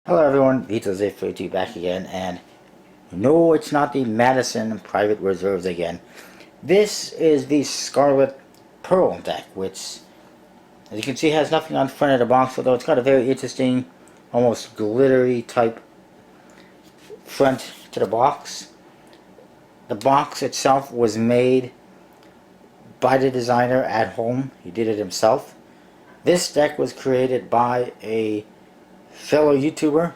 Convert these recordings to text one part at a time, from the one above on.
Hello everyone, Vito's A42 back again, and no, it's not the Madison Private Reserves again. This is the Scarlet Pearl deck, which, as you can see, has nothing on the front of the box, although it's got a very interesting, almost glittery type front to the box. The box itself was made by the designer at home. He did it himself. This deck was created by a fellow YouTuber,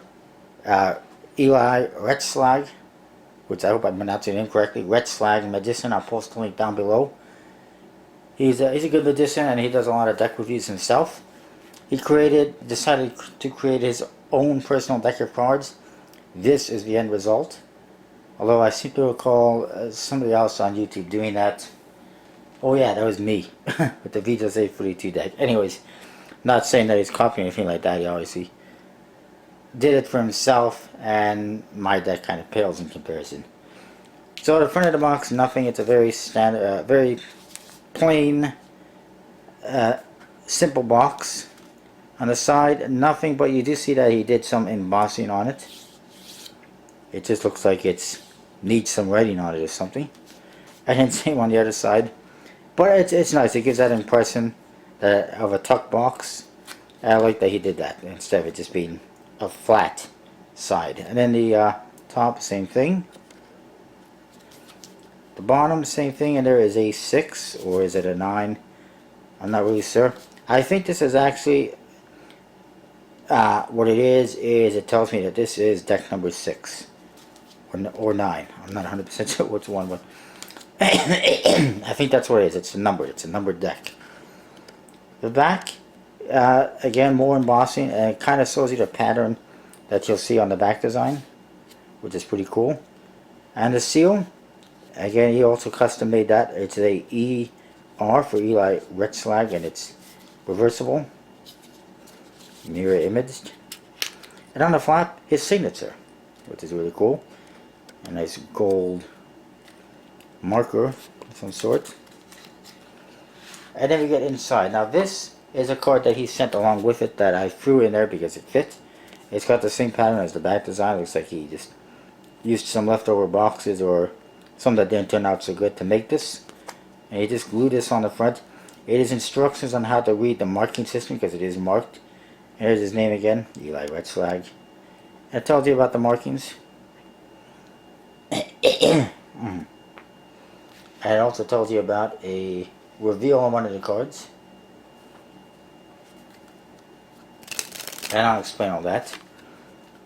Eli Retschlag, which I hope I'm pronouncing it incorrectly. Retschlag Magician. I'll post the link down below. He's a good magician, and he does a lot of deck reviews himself. He decided to create his own personal deck of cards. This is the end result. Although I seem to recall somebody else on YouTube doing that. Oh yeah, that was me with the Vito's A42 deck. Anyways, not saying that he's copying anything like that. He obviously did it for himself, and my deck kind of pales in comparison. So the front of the box, nothing. It's a very standard, very plain, simple box. On the side, nothing, but you do see that he did some embossing on it. It just looks like it needs some writing on it or something. And then same on the other side. But it's nice. It gives that impression of a tuck box. I like that he did that instead of it just being a flat side. And then the top, same thing. The bottom, same thing, and there is a 6, or is it a 9? I'm not really sure. I think this is actually, what it is it tells me that this is deck number 6, or 9. I'm not 100% sure which one, but I think that's what it is. It's a numbered deck. The back, again, more embossing, and it kind of shows you the pattern that you'll see on the back design, which is pretty cool. And the seal, again, he also custom made that. It's a ER for Eli Retschlag, and it's reversible, mirror imaged. And on the flap, his signature, which is really cool. A nice gold marker of some sort. And then we get inside. Now this is a card that he sent along with it that I threw in there because it fit. It's got the same pattern as the back design. It looks like he just used some leftover boxes or some that didn't turn out so good to make this. And he just glued this on the front. It is instructions on how to read the marking system because it is marked. Here's his name again, Eli Retschlag. It tells you about the markings. And it also tells you about a reveal on one of the cards. And I'll explain all that.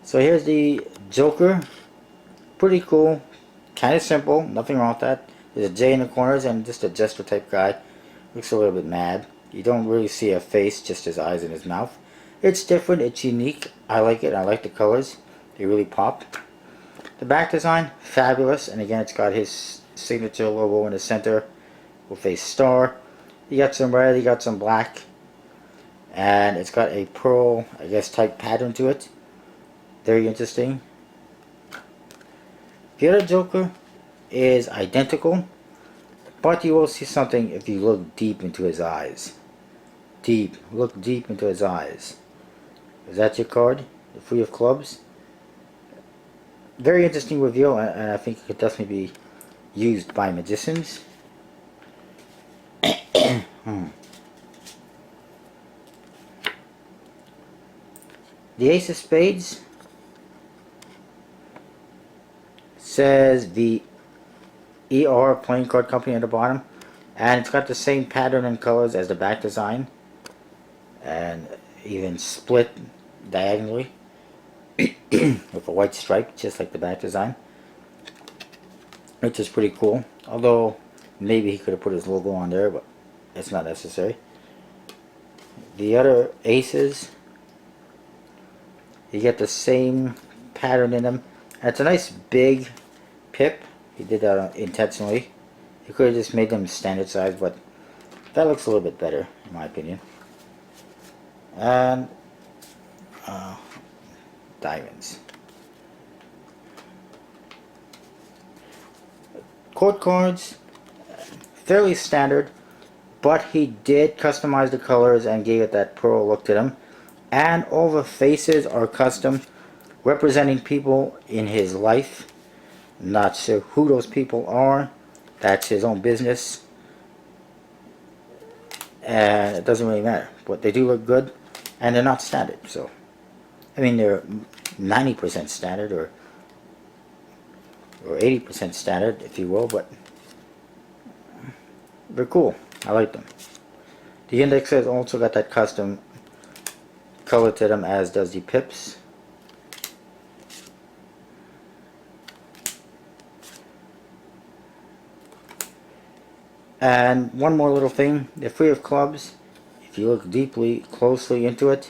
So here's the Joker. Pretty cool. Kind of simple. Nothing wrong with that. There's a J in the corners and just a gesture type guy. Looks a little bit mad. You don't really see a face, just his eyes and his mouth. It's different. It's unique. I like it. I like the colors. They really pop. The back design, fabulous. And again, it's got his signature logo in the center with a star. You got some red, you got some black, and it's got a pearl, I guess, type pattern to it. Very interesting. The other Joker is identical, but you will see something if you look deep into his eyes. Look deep into his eyes. Is that your card? The Three of Clubs? Very interesting reveal, and I think it could definitely be used by magicians. The Ace of Spades says the ER playing card company at the bottom, and it's got the same pattern and colors as the back design, and even split diagonally with a white stripe, just like the back design, which is pretty cool. Although maybe he could have put his logo on there, but it's not necessary. The other aces, you get the same pattern in them. And it's a nice big pip. He did that intentionally. He could have just made them standard size, but that looks a little bit better, in my opinion. And diamonds. Court cards, fairly standard, but he did customize the colors and gave it that pearl look to them. And all the faces are custom. representing people in his life. Not sure who those people are. That's his own business. And it doesn't really matter. But they do look good. And they're not standard. So, I mean, they're 90% standard or 80% standard, if you will. But they're cool. I like them. The index has also got that custom color to them, as does the pips. And one more little thing, the Free of Clubs, if you look closely into it,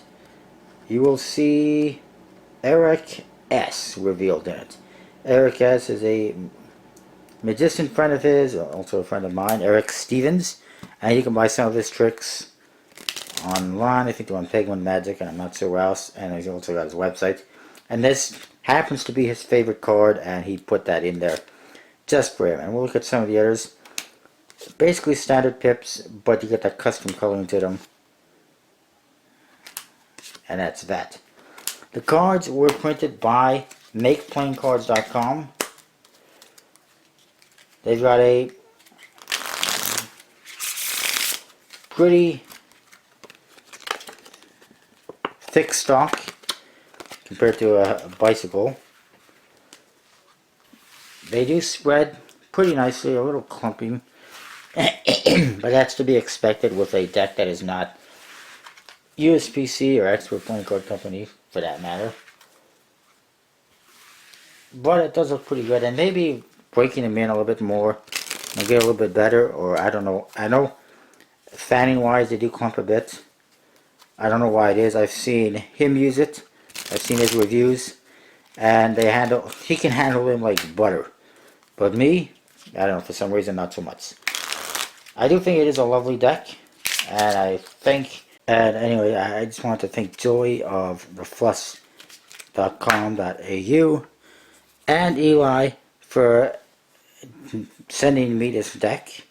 you will see Eric S. revealed in it. Eric S. is a magician friend of his, also a friend of mine, Eric Stevens, and you can buy some of his tricks online. I think they're on Penguin Magic, and I'm not sure where else, and he's also got his website. And this happens to be his favorite card, and he put that in there just for him. And we'll look at some of the others. Basically standard pips, but you get that custom coloring to them. And that's that. The cards were printed by MakePlayingCards.com. They've got a pretty thick stock compared to a bicycle. They do spread pretty nicely, a little clumping. But that's to be expected with a deck that is not USPC or Expert Playing Card Company, for that matter. But it does look pretty good, and maybe breaking them in a little bit more will get a little bit better, or I don't know. I know fanning wise they do clump a bit. I don't know why it is. I've seen him use it. I've seen his reviews, and he can handle them like butter. But me, I don't know, for some reason not so much. I do think it is a lovely deck, and anyway, I just wanted to thank Joey of thefluss.com.au and Eli for sending me this deck.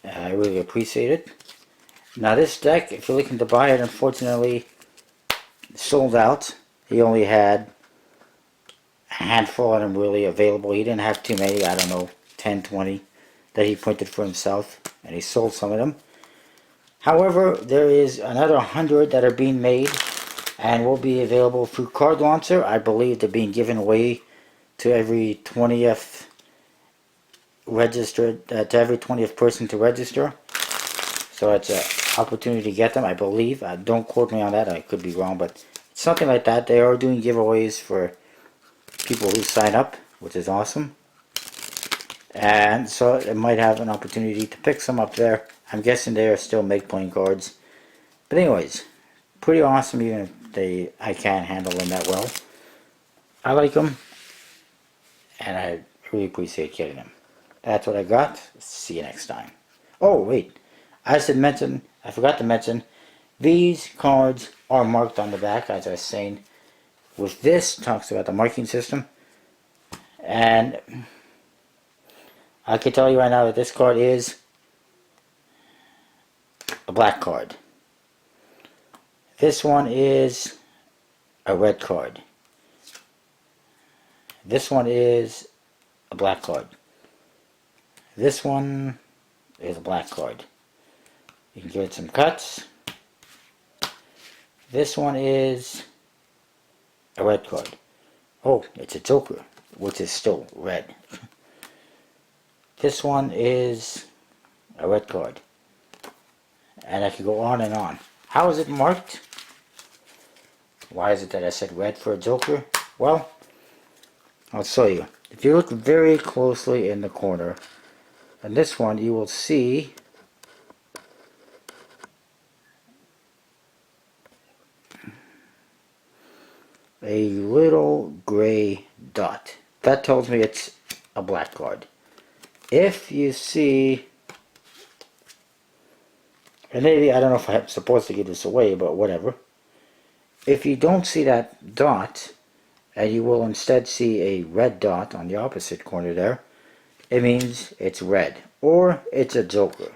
I really appreciate it. Now this deck, if you're looking to buy it, unfortunately sold out. He only had a handful of them really available. He didn't have too many, I don't know, 10, 20 that he printed for himself, and he sold some of them. However, there is another 100 that are being made and will be available through Card Launcher. I believe they're being given away to every 20th registered, to every 20th person to register. So it's an opportunity to get them, I believe. Don't quote me on that, I could be wrong, but it's something like that. They are doing giveaways for people who sign up, which is awesome. And so it might have an opportunity to pick some up there. I'm guessing they are still Make Playing cards. But anyways, pretty awesome, even if I can't handle them that well. I like them, and I really appreciate getting them. That's what I got. See you next time. Oh, wait. I forgot to mention, these cards are marked on the back, as I was saying. With this, talks about the marking system. And I can tell you right now that this card is a black card. This one is a red card. This one is a black card. This one is a black card. You can give it some cuts. This one is a red card. Oh, it's a Joker, which is still red. This one is a red card. And I could go on and on. How is it marked? Why is it that I said red for a Joker? Well, I'll show you. If you look very closely in the corner, on this one you will see a little gray dot. That tells me it's a black card. If you see, and maybe, I don't know if I'm supposed to give this away, but whatever. If you don't see that dot, and you will instead see a red dot on the opposite corner there, it means it's red, or it's a Joker.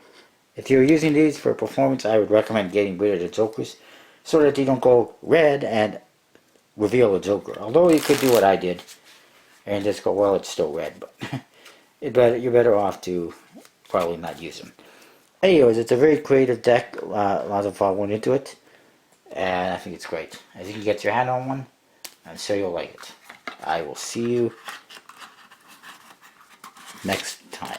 If you're using these for performance, I would recommend getting rid of the Jokers, so that you don't go red and reveal a Joker. Although you could do what I did and just go, well, it's still red, but you're better off to probably not use them. Anyways, it's a very creative deck. Lots of thought went into it, and I think it's great. I think you get your hand on one, and so you'll like it. I will see you next time.